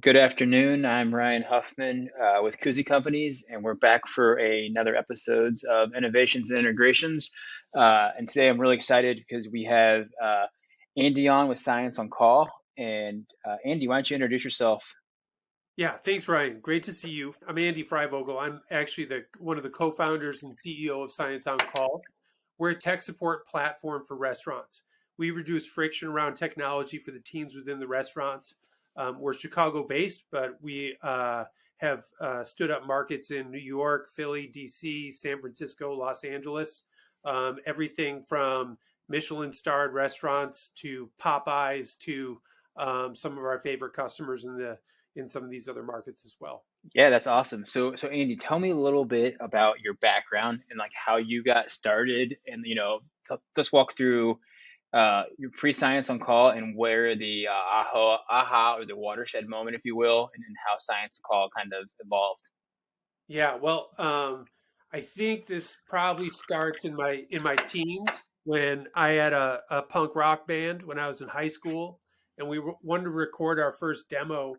Good afternoon. I'm Ryan Huffman with CUSI Companies, and we're back for another episodes of Innovations and Integrations. And today I'm really excited because we have Andy on with Science on Call. And Andy, why don't you introduce yourself? Yeah, thanks, Ryan. Great to see you. I'm Andy Freivogel. I'm actually the one of the co-founders and CEO of Science on Call. We're a tech support platform for restaurants. We reduce friction around technology for the teams within the restaurants. We're Chicago-based, but we have stood up markets in New York, Philly, DC, San Francisco, Los Angeles. Everything from Michelin-starred restaurants to Popeyes to some of our favorite customers in some of these other markets as well. Yeah, that's awesome. So Andy, tell me a little bit about your background and like how you got started, and let's walk through your pre-science on call and where the aha or the watershed moment, if you will, and then how science on call kind of evolved. Yeah, well, I think this probably starts in my teens when I had a punk rock band when I was in high school, and wanted to record our first demo,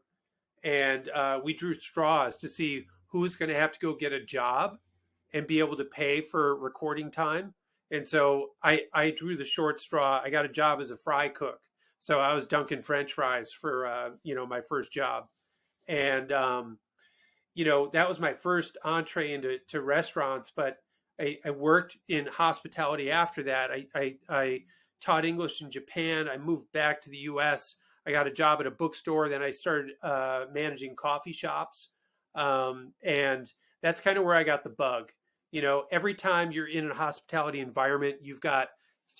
and we drew straws to see who's going to have to go get a job and be able to pay for recording time. And so I drew the short straw. I got a job as a fry cook, so I was dunking French fries for my first job, and that was my first entree into restaurants. But I worked in hospitality after that. I taught English in Japan. I moved back to the U.S. I got a job at a bookstore. Then I started managing coffee shops, and that's kind of where I got the bug. Every time you're in a hospitality environment, you've got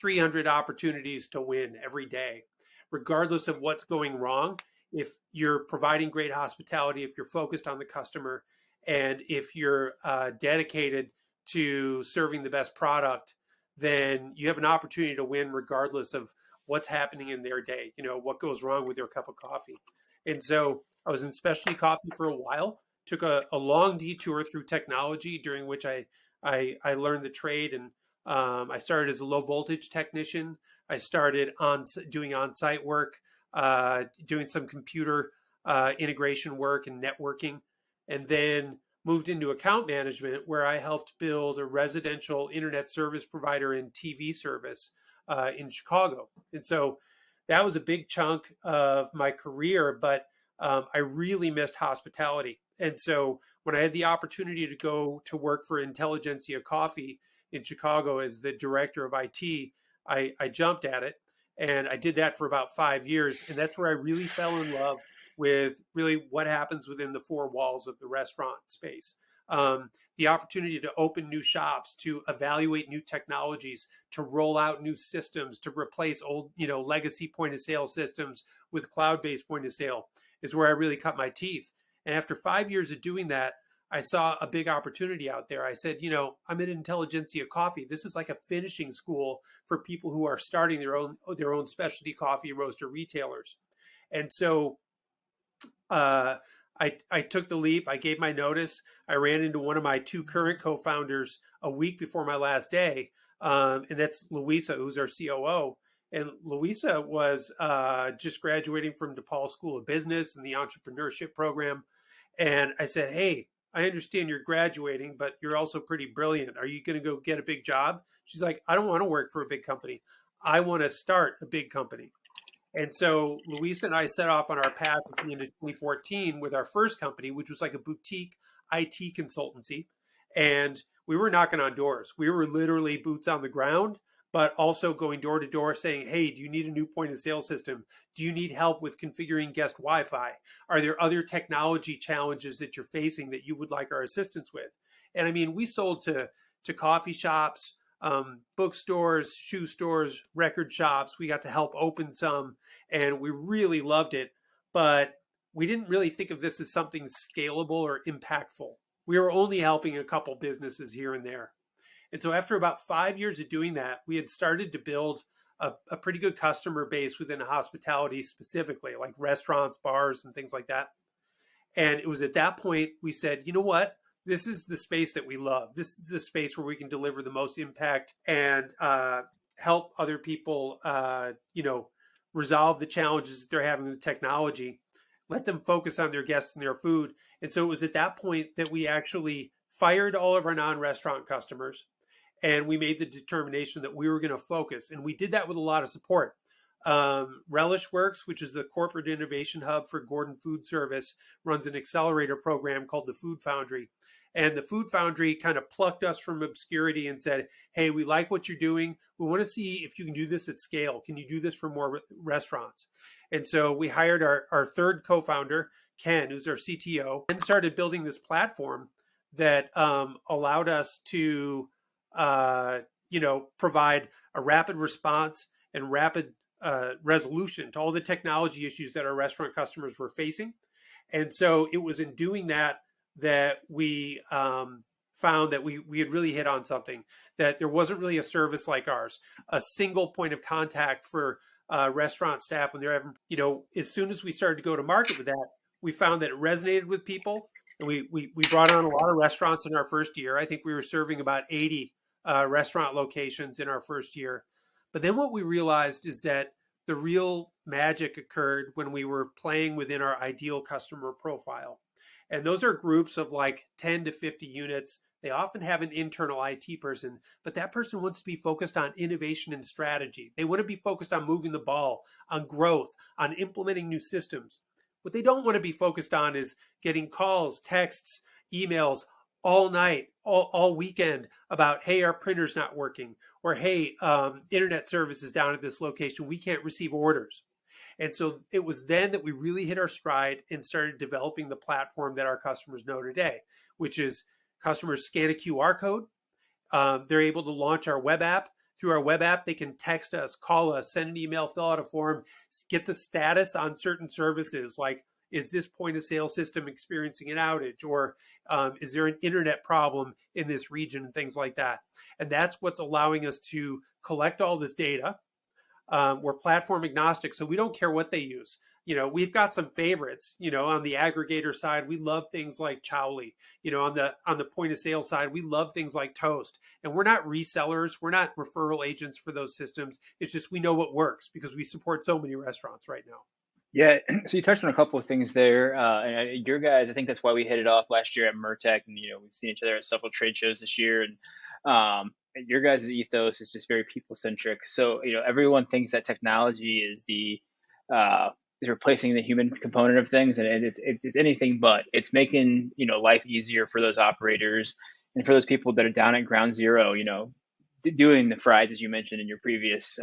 300 opportunities to win every day, regardless of what's going wrong. If you're providing great hospitality, if you're focused on the customer, and if you're dedicated to serving the best product, then you have an opportunity to win regardless of what's happening in their day, what goes wrong with their cup of coffee. And so I was in specialty coffee for a while, took a long detour through technology during which I learned the trade, and I started as a low voltage technician. I started doing on-site work, doing some computer integration work and networking, and then moved into account management where I helped build a residential internet service provider and TV service in Chicago. And so that was a big chunk of my career, but I really missed hospitality. And so when I had the opportunity to go to work for Intelligentsia Coffee in Chicago as the director of IT, I jumped at it. And I did that for about 5 years. And that's where I really fell in love with really what happens within the four walls of the restaurant space. The opportunity to open new shops, to evaluate new technologies, to roll out new systems, to replace old, legacy point of sale systems with cloud-based point of sale is where I really cut my teeth. And after 5 years of doing that, I saw a big opportunity out there. I said, I'm in Intelligentsia Coffee. This is like a finishing school for people who are starting their own specialty coffee roaster retailers. And so I took the leap. I gave my notice. I ran into one of my two current co-founders a week before my last day, and that's Louisa, who's our COO. And Louisa was just graduating from DePaul School of Business and the entrepreneurship program. And I said, "Hey, I understand you're graduating, but you're also pretty brilliant. Are you going to go get a big job?" She's like, "I don't want to work for a big company. I want to start a big company." And so Luis and I set off on our path at the end of 2014 with our first company, which was like a boutique IT consultancy. And we were knocking on doors. We were literally boots on the ground, but also going door to door saying, "Hey, do you need a new point of sale system? Do you need help with configuring guest Wi-Fi? Are there other technology challenges that you're facing that you would like our assistance with?" And I mean, we sold to coffee shops, bookstores, shoe stores, record shops. We got to help open some, and we really loved it. But we didn't really think of this as something scalable or impactful. We were only helping a couple businesses here and there. And so after about 5 years of doing that, we had started to build a pretty good customer base within hospitality specifically, like restaurants, bars, and things like that. And it was at that point we said, you know what? This is the space that we love. This is the space where we can deliver the most impact and help other people, resolve the challenges that they're having with technology. let them focus on their guests and their food. And so it was at that point that we actually fired all of our non-restaurant customers, and we made the determination that we were going to focus. And we did that with a lot of support. Relish Works, which is the corporate innovation hub for Gordon Food Service, runs an accelerator program called the Food Foundry. And the Food Foundry kind of plucked us from obscurity and said, hey, we like what you're doing. We want to see if you can do this at scale. Can you do this for more restaurants? And so we hired our third co-founder, Ken, who's our CTO, and started building this platform that allowed us to, provide a rapid response and rapid resolution to all the technology issues that our restaurant customers were facing. And so it was in doing that we found that we had really hit on something, that there wasn't really a service like ours, a single point of contact for restaurant staff when they're having, as soon as we started to go to market with that, we found that it resonated with people. And we brought on a lot of restaurants in our first year. I think we were serving about 80 restaurant locations in our first year. But then what we realized is that the real magic occurred when we were playing within our ideal customer profile. And those are groups of like 10 to 50 units. They often have an internal IT person, but that person wants to be focused on innovation and strategy. They want to be focused on moving the ball, on growth, on implementing new systems. What they don't want to be focused on is getting calls, texts, emails all night, all weekend about, hey, our printer's not working, or hey, internet service is down at this location. We can't receive orders. And so it was then that we really hit our stride and started developing the platform that our customers know today, which is customers scan a QR code. They're able to launch our web app. Through our web app, they can text us, call us, send an email, fill out a form, get the status on certain services, like, is this point of sale system experiencing an outage, or is there an internet problem in this region, and things like that. And that's what's allowing us to collect all this data. We're platform agnostic, so we don't care what they use. We've got some favorites. On the aggregator side, we love things like Chowly. On the point of sale side, we love things like Toast. And we're not resellers. We're not referral agents for those systems. It's just we know what works because we support so many restaurants right now. Yeah, so you touched on a couple of things there, and your guys, I think that's why we hit it off last year at Mertech, and we've seen each other at several trade shows this year, and your guys' ethos is just very people centric. So everyone thinks that technology is is replacing the human component of things, and it's anything but. It's making life easier for those operators and for those people that are down at ground zero, doing the fries as you mentioned in your previous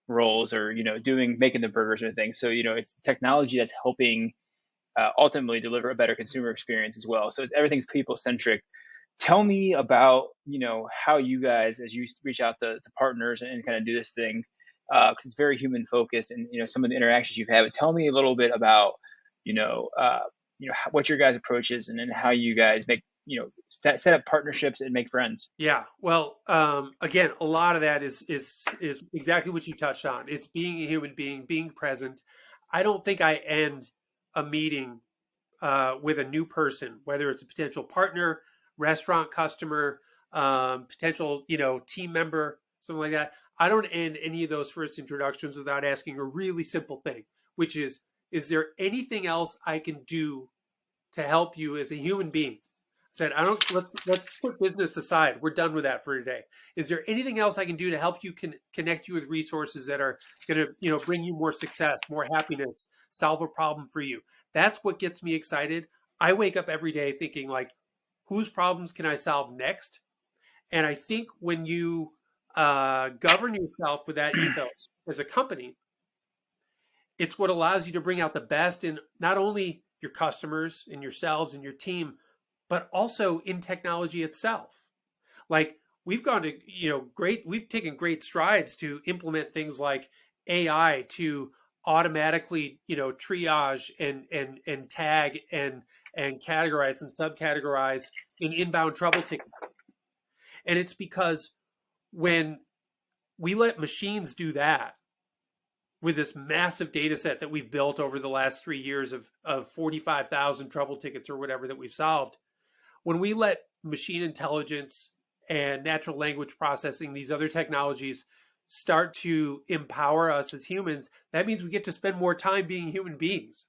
roles, or making the burgers or things. So it's technology that's helping ultimately deliver a better consumer experience as well. So everything's people centric. Tell me about how you guys, as you reach out to partners and kind of do this thing, because it's very human focused, and some of the interactions you've had. But tell me a little bit about what your guys' approach is, and then how you guys make set up partnerships and make friends. Yeah, well, again, a lot of that is exactly what you touched on. It's being a human being, being present. I don't think I end a meeting with a new person, whether it's a potential partner, restaurant customer, potential team member, something like that. I don't end any of those first introductions without asking a really simple thing, which is there anything else I can do to help you as a human being? Said, let's put business aside. We're done with that for today. Is there anything else I can do to help you connect you with resources that are going to bring you more success, more happiness, solve a problem for you? That's what gets me excited. I wake up every day thinking, like, whose problems can I solve next? And I think when you govern yourself with that ethos as a company, it's what allows you to bring out the best in not only your customers and yourselves and your team, but also in technology itself. Like, we've gone to, we've taken great strides to implement things like AI to automatically, triage and tag and categorize and subcategorize in inbound trouble tickets. And it's because when we let machines do that with this massive data set that we've built over the last 3 years of 45,000 trouble tickets or whatever that we've solved, when we let machine intelligence and natural language processing, these other technologies, start to empower us as humans, that means we get to spend more time being human beings.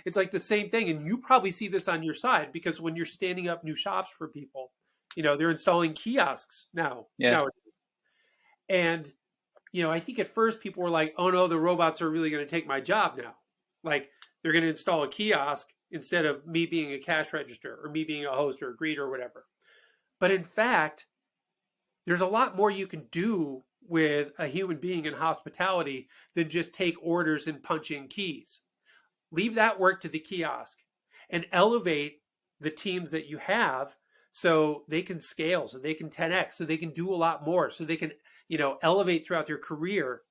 It's like the same thing. And you probably see this on your side because when you're standing up new shops for people, they're installing kiosks Yeah. now. And, I think at first people were like, oh no, the robots are really going to take my job now. Like they're going to install a kiosk instead of me being a cash register or me being a host or a greeter or whatever. But in fact, there's a lot more you can do with a human being in hospitality than just take orders and punch in keys. Leave that work to the kiosk and elevate the teams that you have so they can scale, so they can 10x, so they can do a lot more, so they can, elevate throughout their career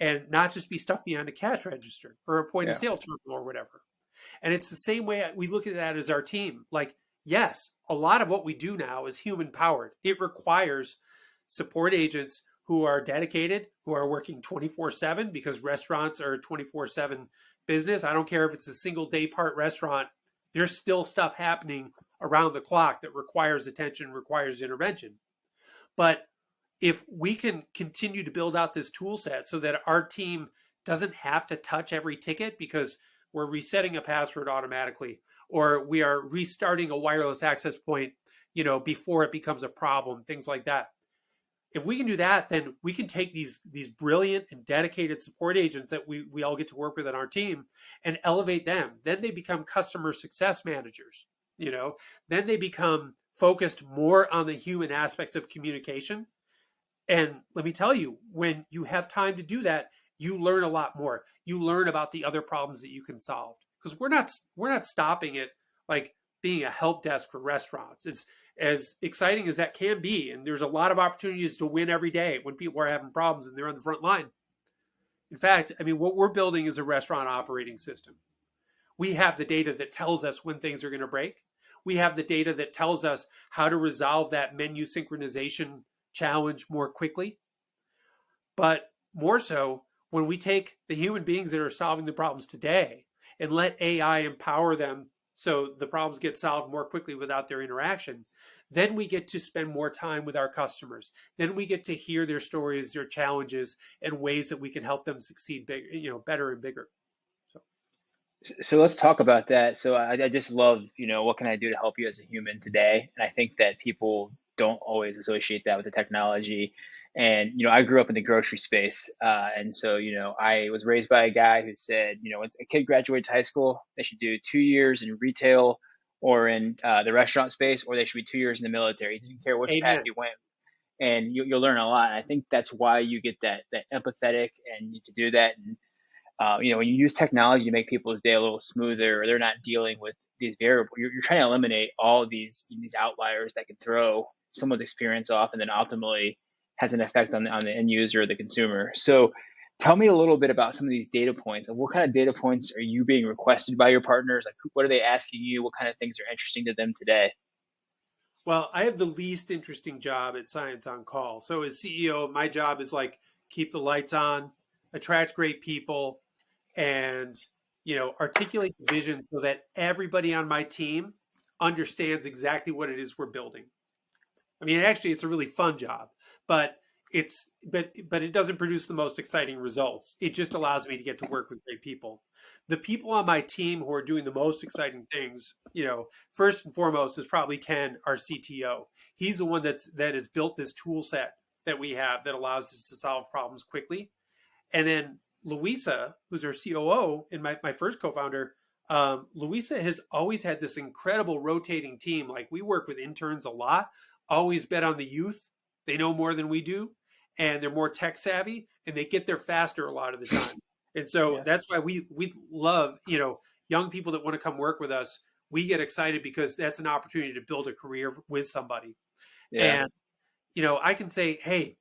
and not just be stuck behind a cash register or a point of Yeah. sale terminal or whatever. And it's the same way we look at that as our team. Like, yes, a lot of what we do now is human powered. It requires support agents who are dedicated, who are working 24/7 because restaurants are a 24/7 business. I don't care if it's a single day part restaurant, there's still stuff happening around the clock that requires attention, requires intervention. But if we can continue to build out this tool set so that our team doesn't have to touch every ticket because we're resetting a password automatically or we are restarting a wireless access point, before it becomes a problem, things like that. If we can do that, then we can take these brilliant and dedicated support agents that we all get to work with on our team and elevate them. Then they become customer success managers, then they become focused more on the human aspects of communication. And let me tell you, when you have time to do that, you learn a lot more. You learn about the other problems that you can solve because we're not stopping it like being a help desk for restaurants. It's as exciting as that can be. And there's a lot of opportunities to win every day when people are having problems and they're on the front line. In fact, I mean, what we're building is a restaurant operating system. We have the data that tells us when things are going to break. We have the data that tells us how to resolve that menu synchronization challenge more quickly. But more so, when we take the human beings that are solving the problems today and let AI empower them so the problems get solved more quickly without their interaction, then we get to spend more time with our customers. Then we get to hear their stories, their challenges, and ways that we can help them succeed better and bigger. So let's talk about that. So I just love, what can I do to help you as a human today? And I think that people don't always associate that with the technology. And, I grew up in the grocery space. And so, I was raised by a guy who said, when a kid graduates high school, they should do 2 years in retail or in the restaurant space, or they should be 2 years in the military. He didn't care which path Amen. you went. And you'll learn a lot. And I think that's why you get that empathetic and you to do that. And when you use technology to make people's day a little smoother, or they're not dealing with these variables, you're trying to eliminate all these outliers that can throw someone's experience off, and then ultimately has an effect on the end user or the consumer. So, tell me a little bit about some of these data points. What kind of data points are you being requested by your partners? Like, what are they asking you? What kind of things are interesting to them today? Well, I have the least interesting job at Science on Call. So as CEO, my job is like keep the lights on, attract great people, and articulate the vision so that everybody on my team understands exactly what it is we're building. I mean, actually, it's a really fun job, but it doesn't produce the most exciting results. It just allows me to get to work with great people. The people on my team who are doing the most exciting things, first and foremost is probably Ken, our CTO. He's the one that has built this tool set that we have that allows us to solve problems quickly. And then Louisa, who's our COO and my first co-founder, Louisa has always had this incredible rotating team. Like we work with interns a lot, always bet on the youth. They know more than we do, and they're more tech savvy, and they get there faster a lot of the time. And so Yeah. that's why we love, young people that want to come work with us. We get excited because that's an opportunity to build a career with somebody. Yeah. And, I can say, hey,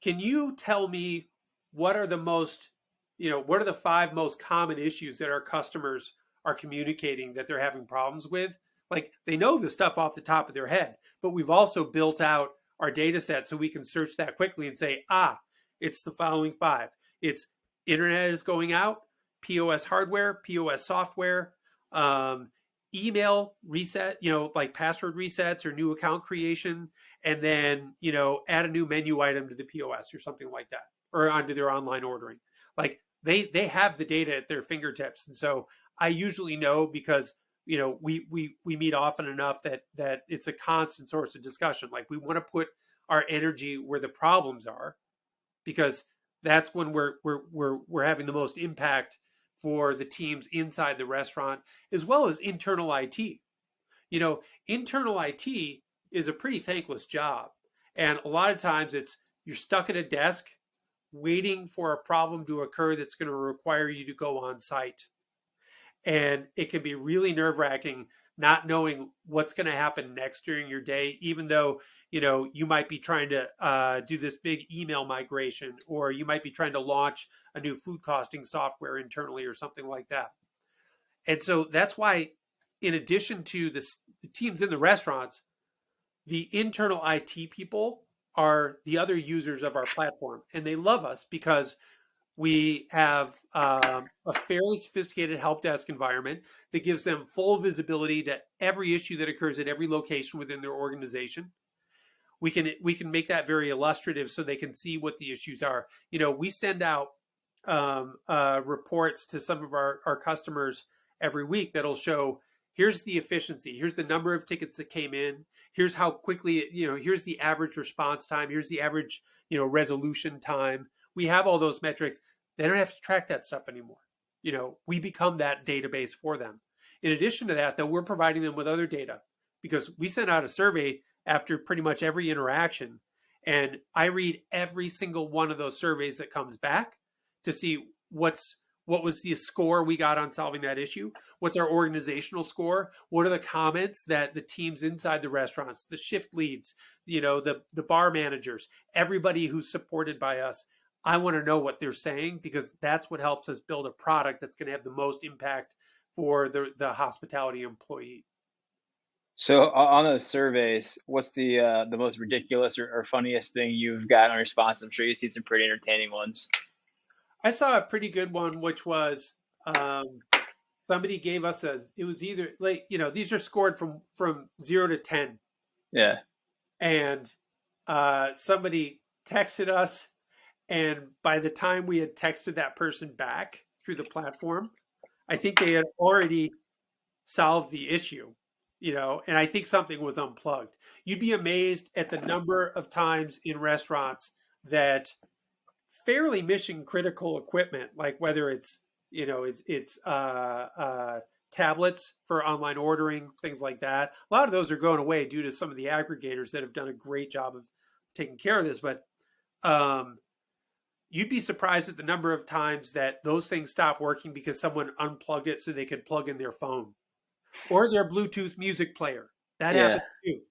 can you tell me what are the most, what are the 5 most common issues that our customers are communicating that they're having problems with? Like they know the stuff off the top of their head, but we've also built out our data set so we can search that quickly and say, it's the following 5. It's internet is going out, POS hardware, POS software, email reset, like password resets or new account creation, and then, add a new menu item to the POS or something like that, or onto their online ordering. Like they have the data at their fingertips. And so I usually know because we meet often enough that it's a constant source of discussion. Like we want to put our energy where the problems are because that's when we're having the most impact for the teams inside the restaurant as well as internal IT. You know, internal IT is a pretty thankless job. And a lot of times you're stuck at a desk waiting for a problem to occur that's going to require you to go on site. And it can be really nerve wracking not knowing what's going to happen next during your day, even though, you might be trying to do this big email migration, or you might be trying to launch a new food costing software internally or something like that. And so that's why, in addition to the teams in the restaurants, the internal IT people are the other users of our platform. And they love us because we have a fairly sophisticated help desk environment that gives them full visibility to every issue that occurs at every location within their organization. We can make that very illustrative so they can see what the issues are. We send out reports to some of our customers every week that'll show here's the efficiency, here's the number of tickets that came in, here's how quickly, here's the average response time, here's the average, resolution time. We have all those metrics. They don't have to track that stuff anymore. We become that database for them. In addition to that, though, we're providing them with other data because we send out a survey after pretty much every interaction. And I read every single one of those surveys that comes back to see what was the score we got on solving that issue? What's our organizational score? What are the comments that the teams inside the restaurants, the shift leads, the bar managers, everybody who's supported by us? I want to know what they're saying because that's what helps us build a product that's going to have the most impact for the hospitality employee. So on those surveys, what's the most ridiculous or funniest thing you've got on response? I'm sure you see some pretty entertaining ones. I saw a pretty good one, which was somebody gave us it was either like, these are scored from 0 to 10. Yeah. And somebody texted us. And by the time we had texted that person back through the platform, I think they had already solved the issue, and I think something was unplugged. You'd be amazed at the number of times in restaurants that fairly mission critical equipment, like whether it's tablets for online ordering, things like that. A lot of those are going away due to some of the aggregators that have done a great job of taking care of this. But you'd be surprised at the number of times that those things stop working because someone unplugged it so they could plug in their phone or their Bluetooth music player. That Yeah. happens too.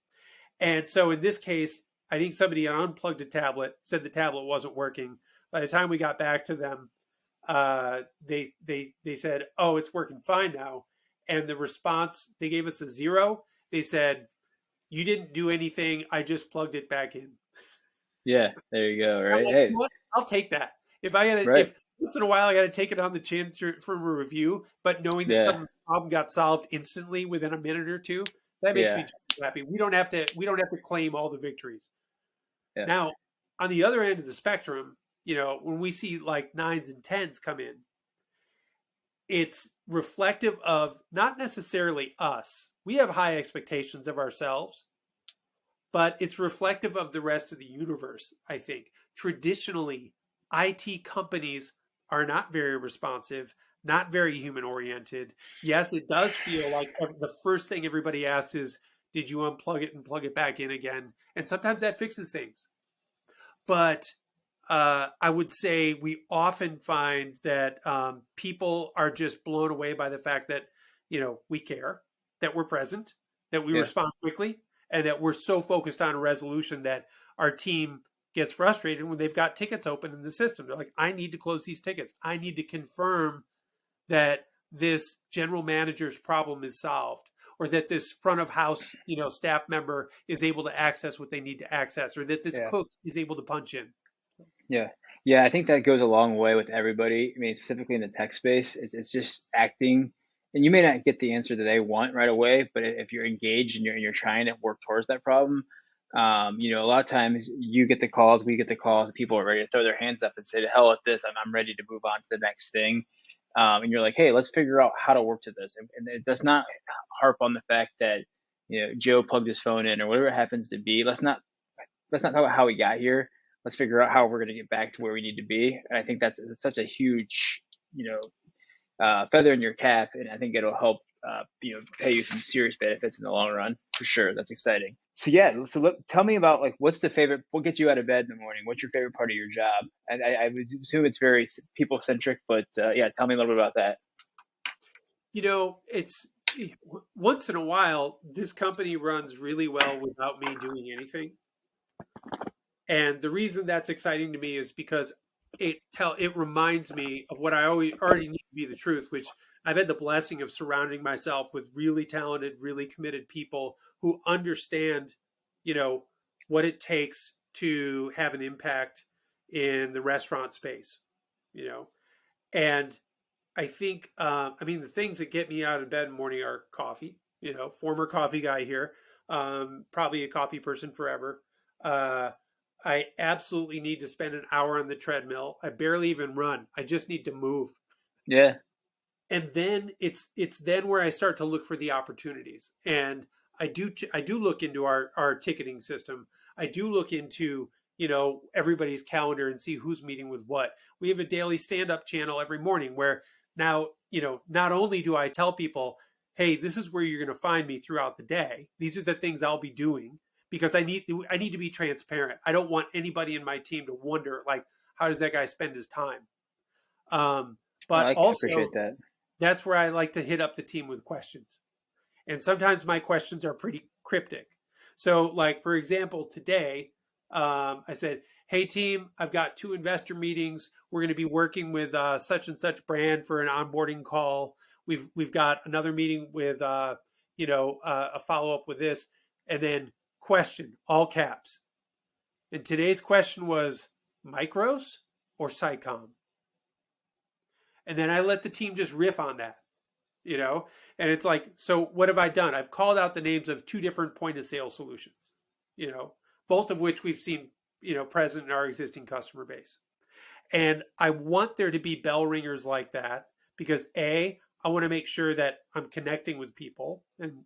And so in this case, I think somebody unplugged a tablet, said the tablet wasn't working. By the time we got back to them, they said, "Oh, it's working fine now." And the response, they gave us a 0. They said, "You didn't do anything. I just plugged it back in." Yeah. There you go. I'm Right. like, Hey. what? I'll take that. If Right. once in a while I got to take it on the chin from a review, but knowing that Yeah. someone's problem got solved instantly within a minute or two, that makes me Yeah. just happy. We don't have to claim all the victories. Yeah. Now, on the other end of the spectrum, when we see like 9s and 10s come in, it's reflective of not necessarily us. We have high expectations of ourselves, but it's reflective of the rest of the universe, I think. Traditionally, IT companies are not very responsive, not very human oriented. Yes, it does feel like the first thing everybody asks is, did you unplug it and plug it back in again? And sometimes that fixes things. But I would say we often find that people are just blown away by the fact that, we care, that we're present, that we Yeah. respond quickly, and that we're so focused on resolution that our team gets frustrated when they've got tickets open in the system. They're like, I need to close these tickets. I need to confirm that this general manager's problem is solved, or that this front of house, staff member is able to access what they need to access, or that this Yeah. cook is able to punch in. Yeah. Yeah. I think that goes a long way with everybody. I mean, specifically in the tech space, it's just acting, and you may not get the answer that they want right away, but if you're engaged and you're trying to work towards that problem, a lot of times you get the calls, we get the calls, people are ready to throw their hands up and say, to hell with this, I'm ready to move on to the next thing. and you're like, hey, let's figure out how to work to this, and it does not harp on the fact that Joe plugged his phone in or whatever it happens to be. Let's not talk about how we got here. Let's figure out how we're going to get back to where we need to be. And I think that's such a huge, feather in your cap, and I think it'll help, pay you some serious benefits in the long run for sure. That's exciting. So yeah, tell me about like what gets you out of bed in the morning? What's your favorite part of your job? And I would assume it's very people centric, but yeah, tell me a little bit about that. It's once in a while, this company runs really well without me doing anything. And the reason that's exciting to me is because it reminds me of what I already need to be the truth, which I've had the blessing of surrounding myself with really talented, really committed people who understand, what it takes to have an impact in the restaurant space, and I think, the things that get me out of bed in the morning are coffee, former coffee guy here, probably a coffee person forever. Uh, I absolutely need to spend an hour on the treadmill. I barely even run. I just need to move. Yeah. And then it's then where I start to look for the opportunities. And I do look into our ticketing system. I do look into, everybody's calendar and see who's meeting with what. We have a daily stand-up channel every morning where now, not only do I tell people, hey, this is where you're going to find me throughout the day. These are the things I'll be doing, because I need to be transparent. I don't want anybody in my team to wonder, like, how does that guy spend his time? But I appreciate also, that. that's where I like to hit up the team with questions. And sometimes my questions are pretty cryptic. So, like, for example, today, I said, hey, team, I've got 2 investor meetings. We're going to be working with such and such brand for an onboarding call. We've got another meeting with, a follow-up with this. And then question, all caps. And today's question was micros or SciComm? And then I let the team just riff on that, and it's like, so what have I done? I've called out the names of 2 different point of sale solutions, both of which we've seen, present in our existing customer base. And I want there to be bell ringers like that because I want to make sure that I'm connecting with people and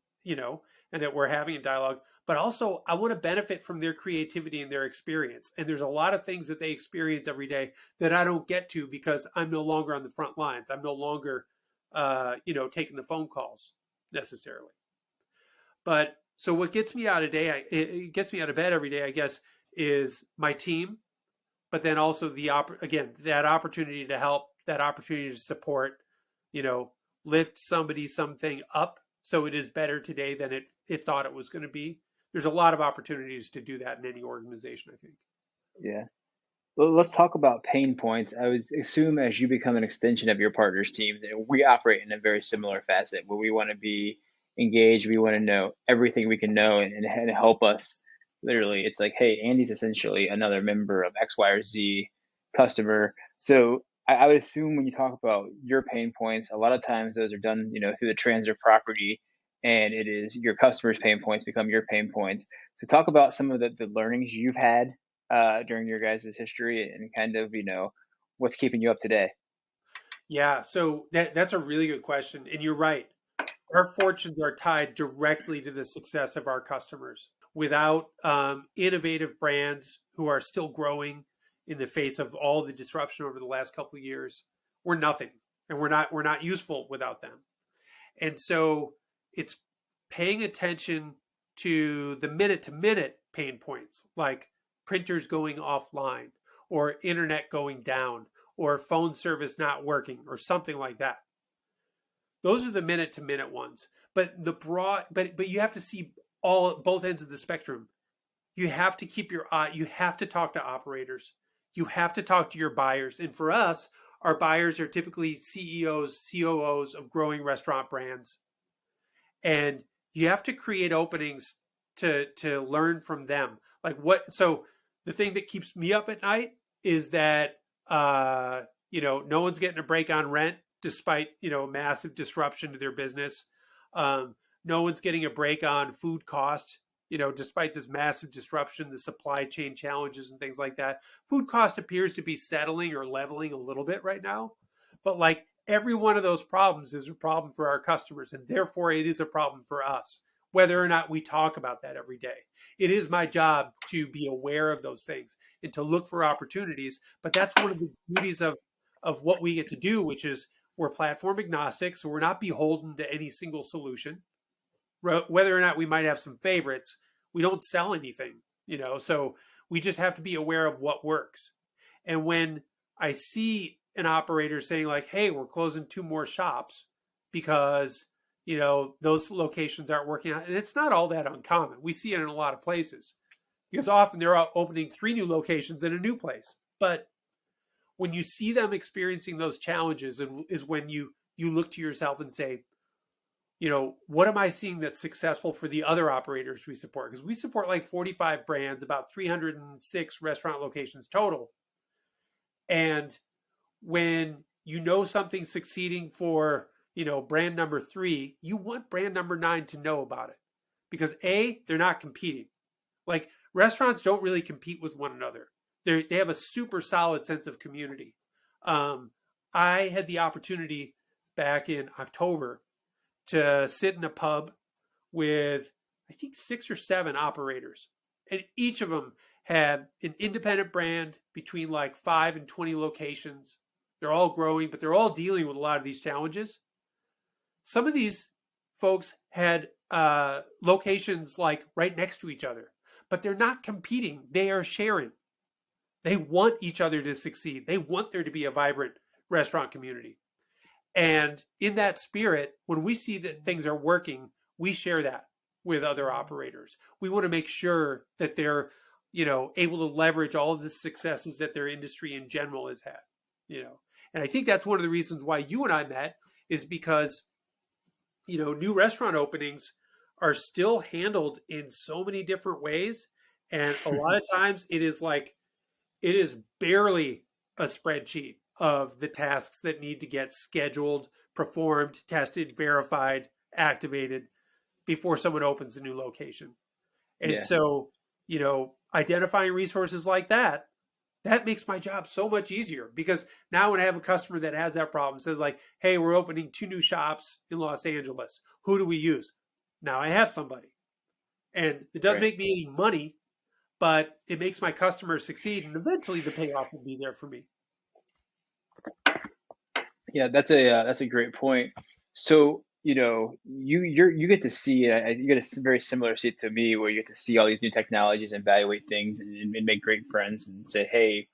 that we're having a dialogue, but also I want to benefit from their creativity and their experience. And there's a lot of things that they experience every day that I don't get to because I'm no longer on the front lines. I'm no longer, taking the phone calls necessarily. But so what gets me out of it gets me out of bed every day, I guess, is my team, but then also that opportunity to help, that opportunity to support, lift something up so it is better today than it thought it was going to be. There's a lot of opportunities to do that in any organization, I think. Yeah. Well, let's talk about pain points. I would assume as you become an extension of your partner's team, that we operate in a very similar facet where we want to be engaged. We want to know everything we can know and help us. Literally, it's like, hey, Andy's essentially another member of X, Y, or Z customer. So I would assume when you talk about your pain points, a lot of times those are done, through the transit of property, and it is your customers' pain points become your pain points. So talk about some of the learnings you've had during your guys' history and kind of, what's keeping you up today. Yeah, so that's a really good question. And you're right. Our fortunes are tied directly to the success of our customers. Without innovative brands who are still growing in the face of all the disruption over the last couple of years, we're nothing, and we're not useful without them. And so it's paying attention to the minute to minute pain points, like printers going offline or internet going down or phone service not working or something like that. Those are the minute to minute ones. But but you have to see both ends of the spectrum. You have to keep your eye, you have to talk to operators. You have to talk to your buyers. And for us, our buyers are typically CEOs, COOs of growing restaurant brands. And you have to create openings to learn from them. So the thing that keeps me up at night is that no one's getting a break on rent despite massive disruption to their business. No one's getting a break on food cost, despite this massive disruption, the supply chain challenges and things like that. Food cost appears to be settling or leveling a little bit right now, but like every one of those problems is a problem for our customers, and therefore it is a problem for us, whether or not we talk about that every day. It is my job to be aware of those things and to look for opportunities. But that's one of the beauties of what we get to do, which is we're platform agnostic, so we're not beholden to any single solution. Whether or not we might have some favorites, we don't sell anything, so we just have to be aware of what works. And when I see an operator saying like, hey, we're closing 2 more shops because those locations aren't working out, and it's not all that uncommon. We see it in a lot of places because often they're opening 3 new locations in a new place. But when you see them experiencing those challenges, is when you look to yourself and say, what am I seeing that's successful for the other operators we support? Because we support like 45 brands, about 306 restaurant locations total. And when something's succeeding for, brand number 3, you want brand number 9 to know about it. Because A, they're not competing. Like, restaurants don't really compete with one another. They have a super solid sense of community. I had the opportunity back in October to sit in a pub with, I think, 6 or 7 operators. And each of them had an independent brand between like 5 and 20 locations. They're all growing, but they're all dealing with a lot of these challenges. Some of these folks had locations like right next to each other, but they're not competing. They are sharing. They want each other to succeed. They want there to be a vibrant restaurant community. And in that spirit, when we see that things are working, we share that with other operators. We want to make sure that they're, able to leverage all of the successes that their industry in general has had, And I think that's one of the reasons why you and I met, is because, new restaurant openings are still handled in so many different ways. And a lot of times it is barely a spreadsheet of the tasks that need to get scheduled, performed, tested, verified, activated before someone opens a new location. And so, identifying resources like that makes my job so much easier, because now when I have a customer that has that problem, says like, hey, we're opening 2 new shops in Los Angeles. Who do we use? Now I have somebody. And it doesn't make me any money, but it makes my customers succeed, and eventually the payoff will be there for me. Yeah, that's a great point. So, you get to see, you get a very similar seat to me, where you get to see all these new technologies and evaluate things and make great friends and say, hey,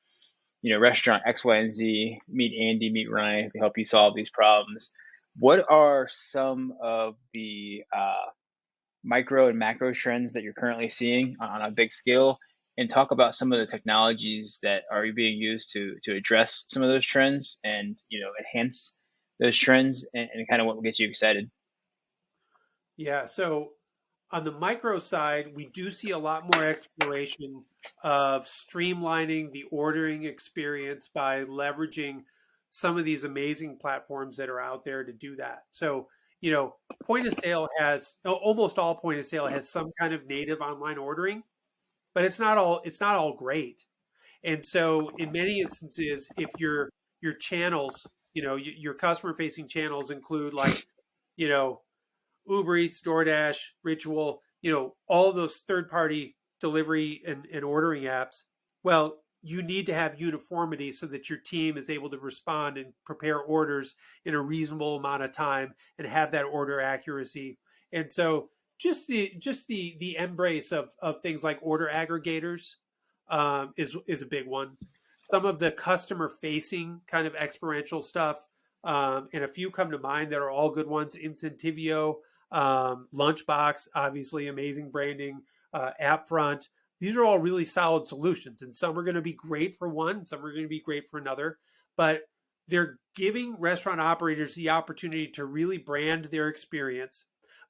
restaurant X, Y, and Z, meet Andy, meet Ryan to help you solve these problems. What are some of the micro and macro trends that you're currently seeing on a big scale? And talk about some of the technologies that are being used to address some of those trends and enhance those trends, and kind of what gets you excited. Yeah, so on the micro side, we do see a lot more exploration of streamlining the ordering experience by leveraging some of these amazing platforms that are out there to do that. So, point of sale almost all point of sale has some kind of native online ordering, but it's not all great. And so in many instances, if your channels, your customer facing channels include like, Uber Eats, DoorDash, Ritual, all of those third party delivery and ordering apps, well, you need to have uniformity so that your team is able to respond and prepare orders in a reasonable amount of time and have that order accuracy. And so just the embrace of things like order aggregators is a big one. Some of the customer facing kind of experiential stuff, and a few come to mind that are all good ones. Incentivio, Lunchbox, obviously amazing branding, AppFront. These are all really solid solutions, and some are going to be great for one, some are going to be great for another, but they're giving restaurant operators the opportunity to really brand their experience,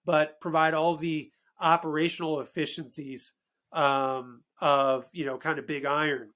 but provide all the operational efficiencies of, kind of big iron,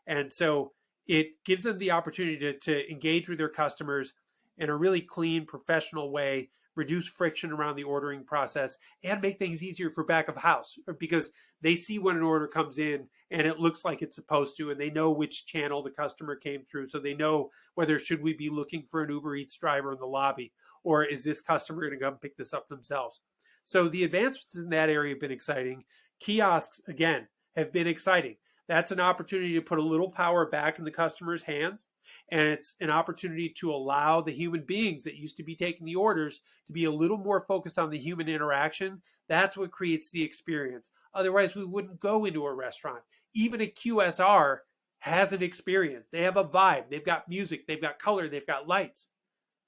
and so it gives them the opportunity to engage with their customers in a really clean, professional way, reduce friction around the ordering process, and make things easier for back of house because they see when an order comes in and it looks like it's supposed to, and they know which channel the customer came through. So they know whether should we be looking for an Uber Eats driver in the lobby, or is this customer going to come pick this up themselves? So the advancements in that area have been exciting. Kiosks, again, have been exciting. That's an opportunity to put a little power back in the customer's hands. And it's an opportunity to allow the human beings that used to be taking the orders to be a little more focused on the human interaction. That's what creates the experience. Otherwise, we wouldn't go into a restaurant. Even a QSR has an experience. They have a vibe. They've got music. They've got color. They've got lights.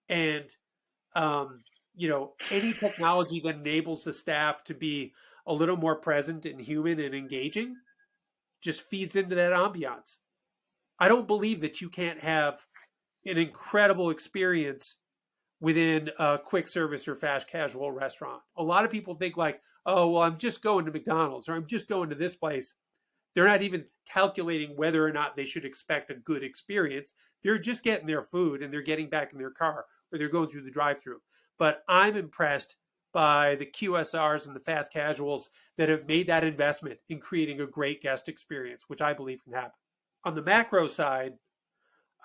And, any technology that enables the staff to be a little more present and human and engaging just feeds into that ambiance. I don't believe that you can't have an incredible experience within a quick service or fast casual restaurant. A lot of people think like, oh, well, I'm just going to McDonald's or I'm just going to this place. They're not even calculating whether or not they should expect a good experience. They're just getting their food and they're getting back in their car or they're going through the drive-through. But I'm impressed by the QSRs and the fast casuals that have made that investment in creating a great guest experience, which I believe can happen. On the macro side,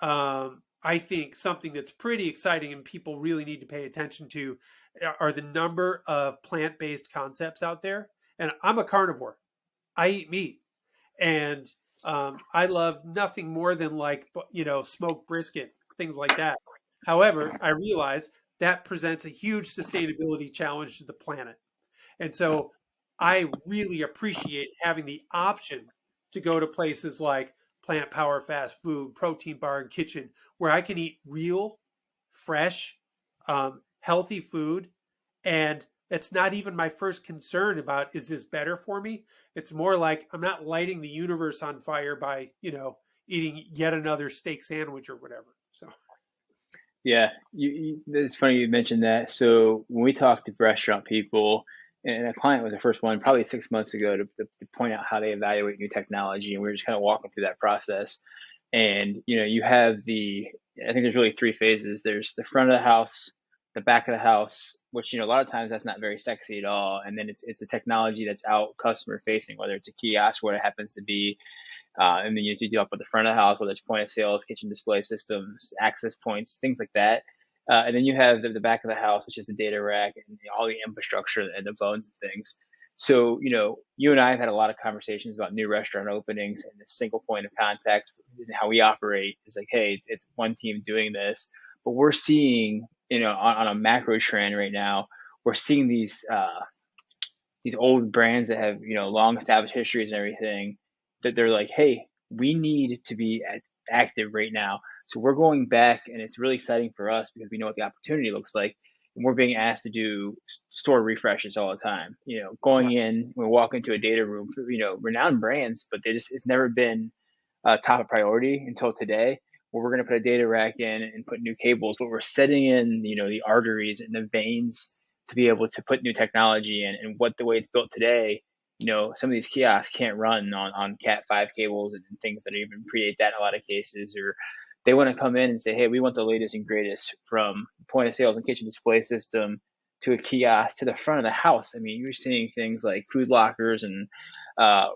I think something that's pretty exciting and people really need to pay attention to are the number of plant-based concepts out there. And I'm a carnivore. I eat meat. And I love nothing more than smoked brisket, things like that. However, I realize that presents a huge sustainability challenge to the planet. And so I really appreciate having the option to go to places like Plant Power Fast Food, Protein Bar and Kitchen, where I can eat real, fresh, healthy food. And that's not even my first concern about, is this better for me? It's more like I'm not lighting the universe on fire by, eating yet another steak sandwich or whatever. So. Yeah, it's funny you mentioned that. So when we talked to restaurant people, and a client was the first one, probably 6 months ago, to point out how they evaluate new technology, and we were just kind of walking through that process. And you have I think there's really three phases. There's the front of the house, the back of the house, which a lot of times that's not very sexy at all. And then it's a technology that's out customer facing, whether it's a kiosk, what it happens to be. And then you have to deal with the front of the house, whether it's point of sales, kitchen display systems, access points, things like that. And then you have the back of the house, which is the data rack and all the infrastructure and the bones of things. So, you and I have had a lot of conversations about new restaurant openings and the single point of contact and how we operate. It's like, hey, it's one team doing this, but we're seeing, on a macro trend right now, we're seeing these old brands that have, long established histories and everything, that they're like, hey, we need to be active right now. So we're going back, and it's really exciting for us because we know what the opportunity looks like. And we're being asked to do store refreshes all the time. Going in, we walk into a data room, renowned brands, but it's never been top of priority until today, where we're going to put a data rack in and put new cables, but we're setting in, the arteries and the veins to be able to put new technology in. And the way it's built today, some of these kiosks can't run on Cat 5 cables and things that even predate that in a lot of cases, or they want to come in and say, hey, we want the latest and greatest from point of sales and kitchen display system to a kiosk to the front of the house. I mean, you're seeing things like food lockers and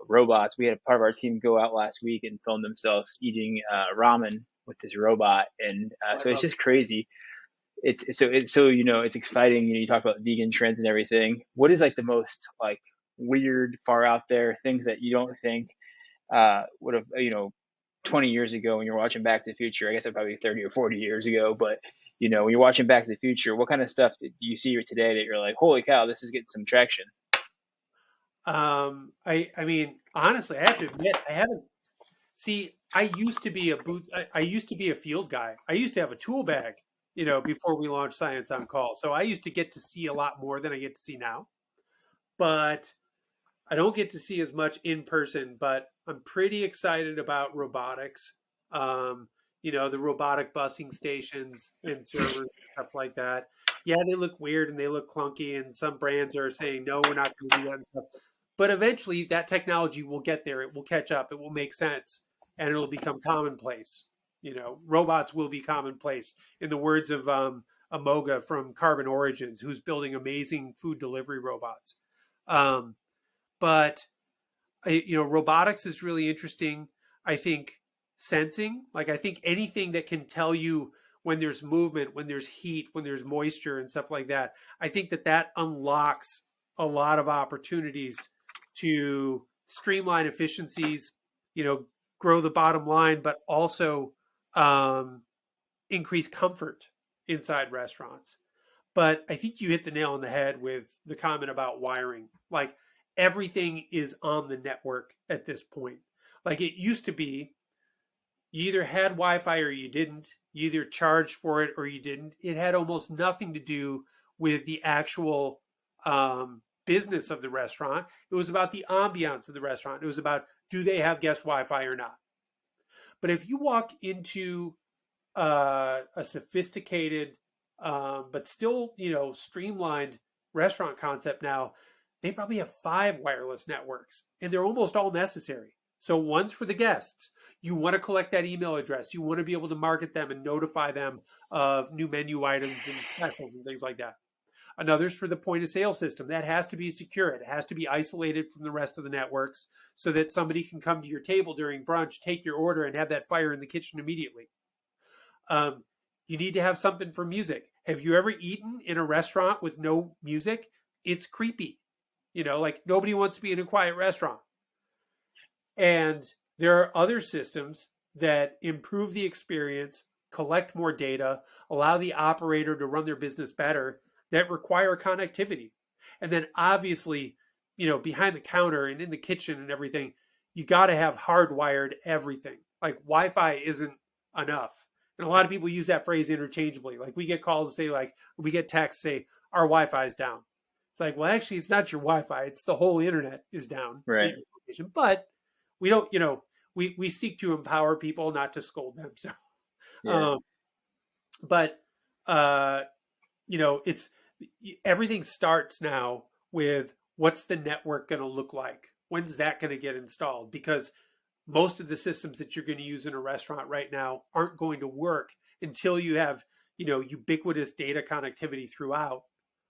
robots. We had a part of our team go out last week and film themselves eating ramen with this robot. And so it's just crazy. It's exciting. You talk about vegan trends and everything. What is like the most weird, far out there things that you don't think would have 20 years ago when you're watching Back to the Future? I guess probably 30 or 40 years ago, but when you're watching Back to the Future, what kind of stuff do you see today that you're like, holy cow, this is getting some traction? I mean, honestly, I have to admit, I haven't. See, I used to be I used to be a field guy. I used to have a tool bag, before we launched Science on Call. So I used to get to see a lot more than I get to see now. But I don't get to see as much in person, but I'm pretty excited about robotics. The robotic busing stations and servers and stuff like that. Yeah, they look weird and they look clunky, and some brands are saying, no, we're not going to do that and stuff. But eventually that technology will get there. It will catch up. It will make sense, and it'll become commonplace. Robots will be commonplace. In the words of Amoga from Carbon Origins, who's building amazing food delivery robots. Um, but robotics is really interesting. I think sensing, like I think anything that can tell you when there's movement, when there's heat, when there's moisture and stuff like that, I think that unlocks a lot of opportunities to streamline efficiencies, grow the bottom line, but also um, increase comfort inside restaurants. But I think you hit the nail on the head with the comment about wiring. Like everything is on the network at this point. Like it used to be, you either had Wi-Fi or you didn't. You either charged for it or you didn't. It had almost nothing to do with the actual business of the restaurant. It was about the ambiance of the restaurant. It was about, do they have guest Wi-Fi or not? But if you walk into a sophisticated but still, streamlined restaurant concept now, they probably have 5 wireless networks, and they're almost all necessary. So one's for the guests. You want to collect that email address. You want to be able to market them and notify them of new menu items and specials and things like that. Another's for the point of sale system. That has to be secure. It has to be isolated from the rest of the networks so that somebody can come to your table during brunch, take your order, and have that fire in the kitchen immediately. You need to have something for music. Have you ever eaten in a restaurant with no music? It's creepy. Like nobody wants to be in a quiet restaurant. And there are other systems that improve the experience, collect more data, allow the operator to run their business better, that require connectivity. And then obviously, behind the counter and in the kitchen and everything, you got to have hardwired everything. Like Wi-Fi isn't enough. And a lot of people use that phrase interchangeably. Like we get calls to say, like, we get texts say, our Wi-Fi is down. It's like, well, actually, it's not your Wi-Fi. It's the whole internet is down. Right. But we don't, we seek to empower people, not to scold them. So, Yeah. But, it's everything starts now with what's the network going to look like? When's that going to get installed? Because most of the systems that you're going to use in a restaurant right now aren't going to work until you have, ubiquitous data connectivity throughout.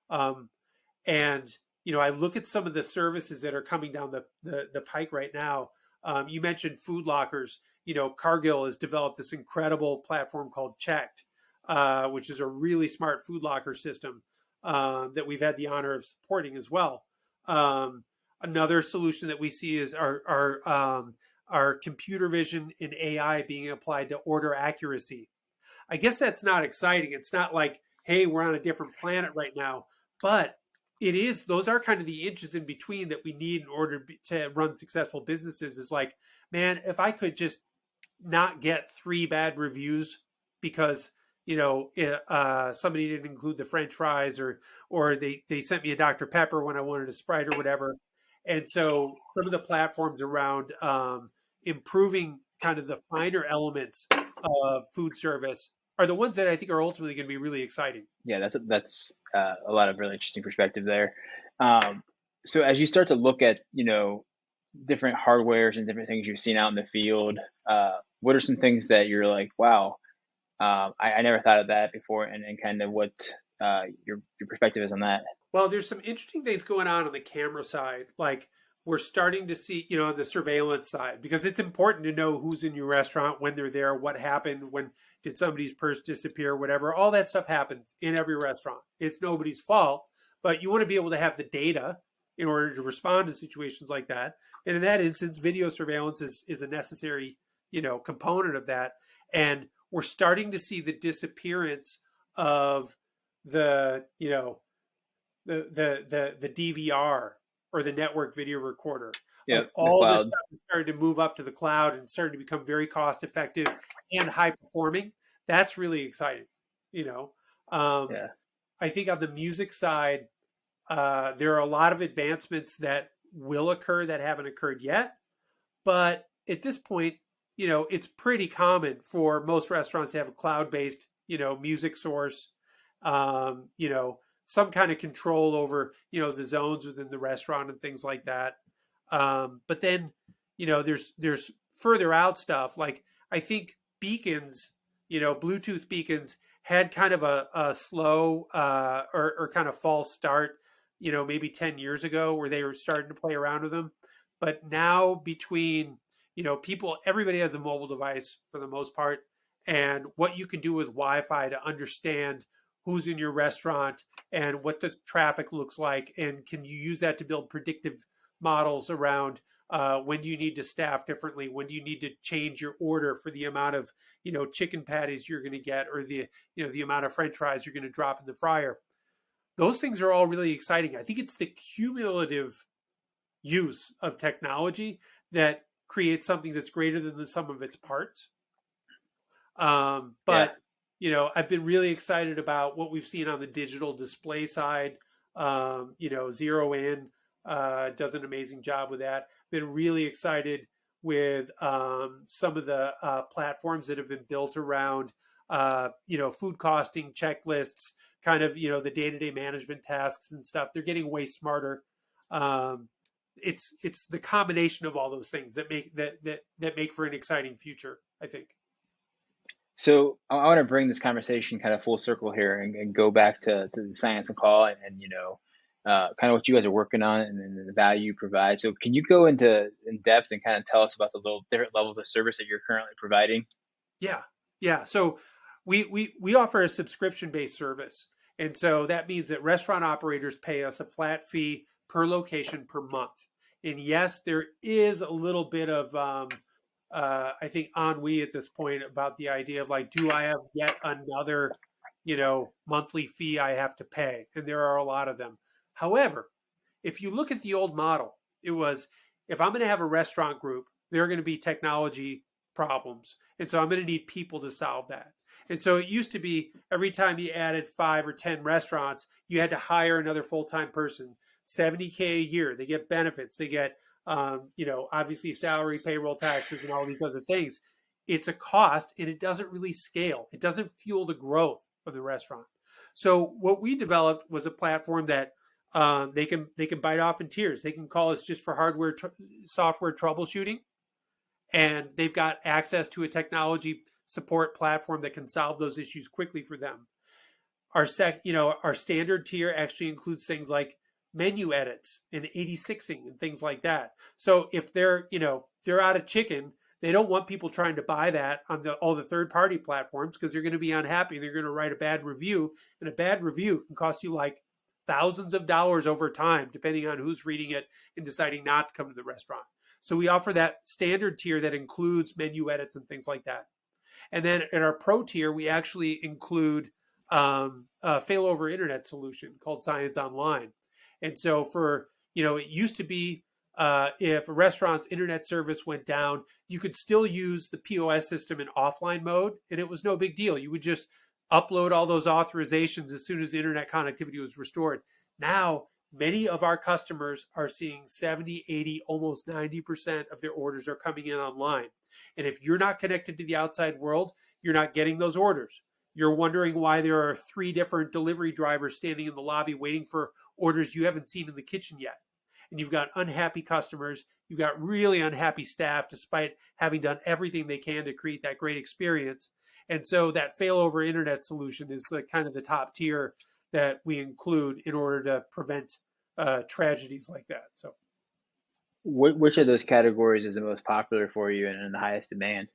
And I look at some of the services that are coming down the pike right now. You mentioned food lockers. Cargill has developed this incredible platform called Checked, which is a really smart food locker system that we've had the honor of supporting as well. Another solution that we see is our computer vision and AI being applied to order accuracy. I guess that's not exciting. It's not like, hey, we're on a different planet right now, but it is. Those are kind of the inches in between that we need in order to run successful businesses. Is like, man, if I could just not get 3 bad reviews because somebody didn't include the French fries or they sent me a Dr. Pepper when I wanted a Sprite or whatever. And so some of the platforms around improving kind of the finer elements of food service are the ones that I think are ultimately going to be really exciting. Yeah, that's a lot of really interesting perspective there. So as you start to look at, different hardwares and different things you've seen out in the field, what are some things that you're like, wow, I never thought of that before, and kind of what your perspective is on that? Well, there's some interesting things going on the camera side. Like we're starting to see, the surveillance side, because it's important to know who's in your restaurant, when they're there, what happened, when did somebody's purse disappear, whatever. All that stuff happens in every restaurant. It's nobody's fault, but you want to be able to have the data in order to respond to situations like that. And in that instance, video surveillance is a necessary, component of that. And we're starting to see the disappearance of the DVR or the network video recorder. Yeah, like all this stuff is starting to move up to the cloud and starting to become very cost effective and high performing. That's really exciting. Yeah. I think on the music side, there are a lot of advancements that will occur that haven't occurred yet. But at this point, it's pretty common for most restaurants to have a cloud-based, music source, some kind of control over, the zones within the restaurant and things like that. But then, there's further out stuff. Like I think beacons, Bluetooth beacons had kind of a slow or kind of false start, maybe 10 years ago where they were starting to play around with them. But now between, people, everybody has a mobile device for the most part. And what you can do with Wi-Fi to understand who's in your restaurant and what the traffic looks like. And can you use that to build predictive models around when do you need to staff differently? When do you need to change your order for the amount of, chicken patties you're going to get, or the amount of French fries you're going to drop in the fryer? Those things are all really exciting. I think it's the cumulative use of technology that creates something that's greater than the sum of its parts. Yeah. But I've been really excited about what we've seen on the digital display side. Zero In does an amazing job with that. Been really excited with some of the platforms that have been built around, food costing checklists, kind of, the day-to-day management tasks and stuff. They're getting way smarter. It's the combination of all those things that make for an exciting future, I think. So I want to bring this conversation kind of full circle here and go back to the science on call and kind of what you guys are working on and the value you provide. So can you go into in depth and kind of tell us about the little different levels of service that you're currently providing? Yeah, yeah. So we offer a subscription based service, and so that means that restaurant operators pay us a flat fee per location per month. And yes, there is a little bit of I think ennui at this point about the idea of like, do I have yet another monthly fee I have to pay? And there are a lot of them. However, if you look at the old model, it was, if I'm going to have a restaurant group, there are going to be technology problems. And so I'm going to need people to solve that. And so it used to be every time you added 5 or 10 restaurants, you had to hire another full-time person, $70K a year. They get benefits. They get, obviously salary, payroll taxes, and all these other things. It's a cost, and it doesn't really scale. It doesn't fuel the growth of the restaurant. So what we developed was a platform that they can bite off in tiers. They can call us just for hardware, software troubleshooting, and they've got access to a technology support platform that can solve those issues quickly for them. Our standard tier actually includes things like menu edits and 86ing and things like that. So if they're out of chicken, they don't want people trying to buy that on all the third-party platforms because they're going to be unhappy. They're going to write a bad review, and a bad review can cost you like thousands of dollars over time, depending on who's reading it and deciding not to come to the restaurant. So we offer that standard tier that includes menu edits and things like that. And then in our pro tier, we actually include a failover internet solution called Science Online. And so it used to be if a restaurant's internet service went down, you could still use the POS system in offline mode, and it was no big deal. You would just upload all those authorizations as soon as the internet connectivity was restored. Now, many of our customers are seeing 70, 80, almost 90% of their orders are coming in online. And if you're not connected to the outside world, you're not getting those orders. You're wondering why there are 3 different delivery drivers standing in the lobby waiting for orders you haven't seen in the kitchen yet. And you've got unhappy customers. You've got really unhappy staff, despite having done everything they can to create that great experience. And so that failover internet solution is kind of the top tier that we include in order to prevent tragedies like that. So, Which of those categories is the most popular for you and in the highest demand?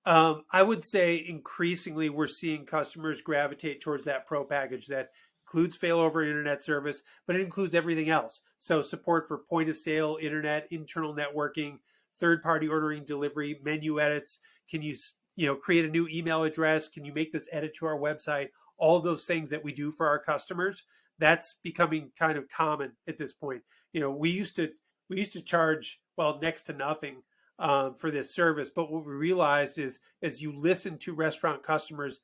I would say increasingly we're seeing customers gravitate towards that pro package that includes failover internet service, but it includes everything else. So support for point of sale, internet, internal networking, third party ordering, delivery, menu edits. Can you create a new email address? Can you make this edit to our website? All of those things that we do for our customers, that's becoming kind of common at this point. We used to charge, well, next to nothing for this service. But what we realized is, as you listen to restaurant customers,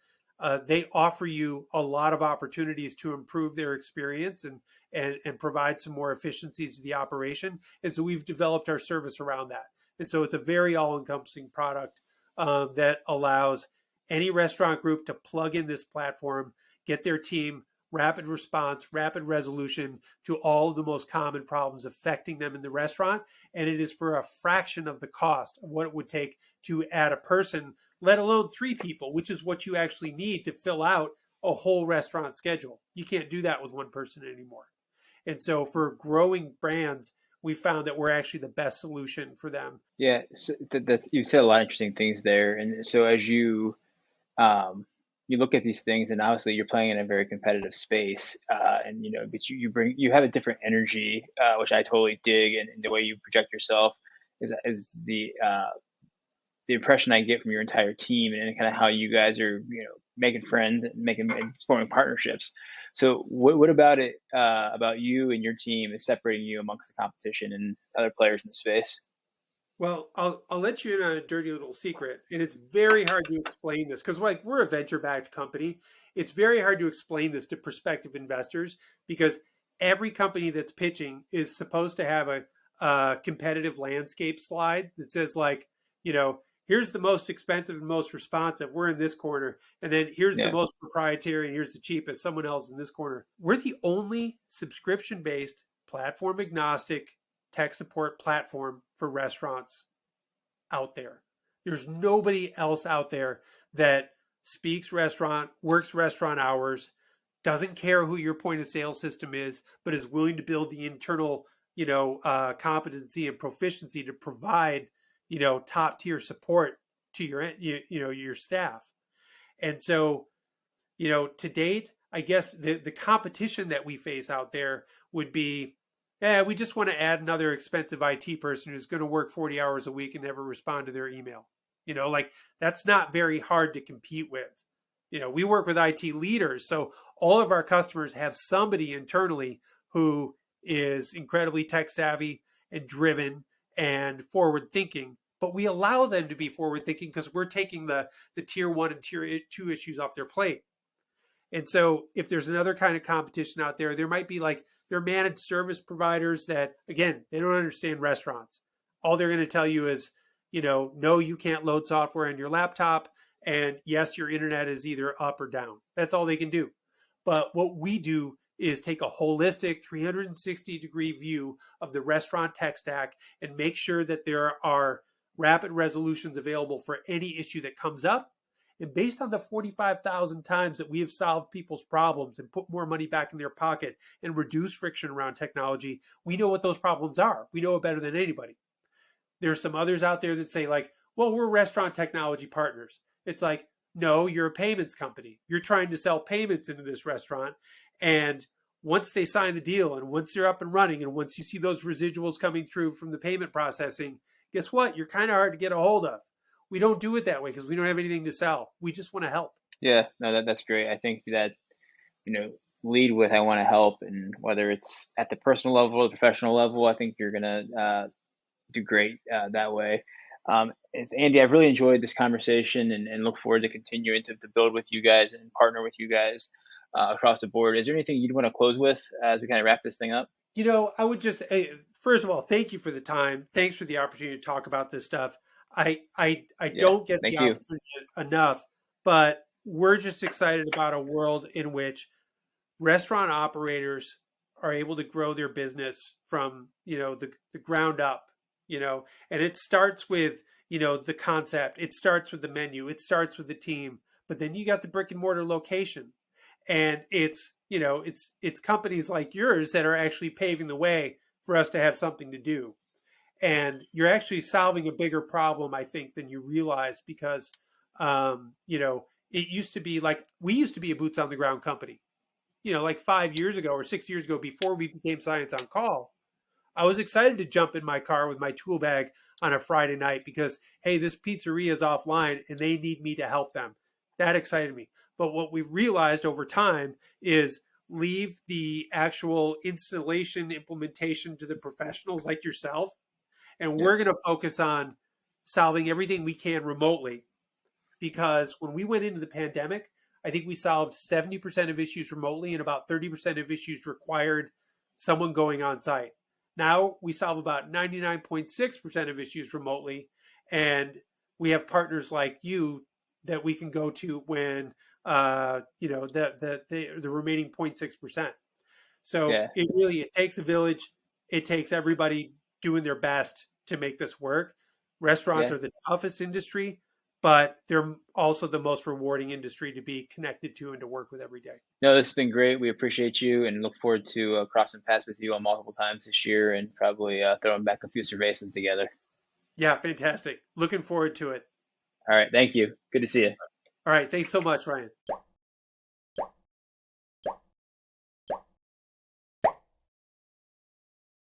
they offer you a lot of opportunities to improve their experience and provide some more efficiencies to the operation. And so we've developed our service around that. And so it's a very all-encompassing product that allows any restaurant group to plug in this platform, get their team rapid response, rapid resolution to all of the most common problems affecting them in the restaurant. And it is for a fraction of the cost of what it would take to add a person, let alone 3 people, which is what you actually need to fill out a whole restaurant schedule. You can't do that with one person anymore. And so for growing brands, we found that we're actually the best solution for them. Yeah, so that's you said a lot of interesting things there. And so as um, you look at these things, and obviously you're playing in a very competitive space, and but you have a different energy, which I totally dig, and the way you project yourself is the impression I get from your entire team, and kind of how you guys are, making friends and making and forming partnerships. So what about it, about you and your team is separating you amongst the competition and other players in the space? Well, I'll let you in on a dirty little secret, and it's very hard to explain this because like we're a venture-backed company. It's very hard to explain this to prospective investors because every company that's pitching is supposed to have a competitive landscape slide that says like, here's the most expensive and most responsive. We're in this corner, and then here's the Yeah. most proprietary, and here's the cheapest. Someone else in this corner. We're the only subscription-based, platform agnostic tech support platform for restaurants out there. There's nobody else out there that speaks restaurant, works restaurant hours, doesn't care who your point of sale system is, but is willing to build the internal, competency and proficiency to provide, top tier support to your staff. And so, to date, I guess the competition that we face out there would be, we just want to add another expensive IT person who's going to work 40 hours a week and never respond to their email. Like that's not very hard to compete with. We work with IT leaders. So all of our customers have somebody internally who is incredibly tech savvy and driven and forward thinking. But we allow them to be forward thinking because we're taking the tier 1 and tier 2 issues off their plate. And so if there's another kind of competition out there, there might be like there are managed service providers that, again, they don't understand restaurants. All they're going to tell you is, no, you can't load software on your laptop. And yes, your internet is either up or down. That's all they can do. But what we do is take a holistic 360-degree view of the restaurant tech stack and make sure that there are rapid resolutions available for any issue that comes up. And based on the 45,000 times that we have solved people's problems and put more money back in their pocket and reduce friction around technology, we know what those problems are. We know it better than anybody. There's some others out there that say like, well, we're restaurant technology partners. It's like, no, you're a payments company. You're trying to sell payments into this restaurant. And once they sign the deal and once they're up and running and once you see those residuals coming through from the payment processing, guess what? You're kind of hard to get a hold of. We don't do it that way because we don't have anything to sell. We just want to help. Yeah, no, that's great. I think that, lead with I want to help, and whether it's at the personal level or the professional level, I think you're gonna do great that way. It's Andy, I've really enjoyed this conversation, and look forward to continuing to build with you guys and partner with you guys across the board. Is there anything you'd want to close with as we kind of wrap this thing up? I would just, first of all, thank you for the time. Thanks for the opportunity to talk about this stuff. I Yeah, don't get the thank you. opportunity enough, but we're just excited about a world in which restaurant operators are able to grow their business from, the ground up, and it starts with, the concept. It starts with the menu. It starts with the team, but then you got the brick and mortar location. And it's companies like yours that are actually paving the way for us to have something to do. And you're actually solving a bigger problem, I think, than you realize because, it used to be like we used to be a boots on the ground company. Like 5 years ago or 6 years ago, before we became Science on Call, I was excited to jump in my car with my tool bag on a Friday night because, hey, this pizzeria is offline and they need me to help them. That excited me. But what we've realized over time is leave the actual installation implementation to the professionals like yourself. And Yeah, we're going to focus on solving everything we can remotely. Because when we went into the pandemic, I think we solved 70% of issues remotely and about 30% of issues required someone going on site. Now we solve about 99.6% of issues remotely. And we have partners like you that we can go to when the remaining 0.6%. So Yeah. it takes a village. It takes everybody doing their best to make this work. Restaurants Yeah. are the toughest industry, but they're also the most rewarding industry to be connected to and to work with every day. No, this has been great. We appreciate you and look forward to crossing paths with you on multiple times this year and probably throwing back a few cervezas together. Yeah, fantastic. Looking forward to it. All right. Thank you. Good to see you. All right. Thanks so much, Ryan.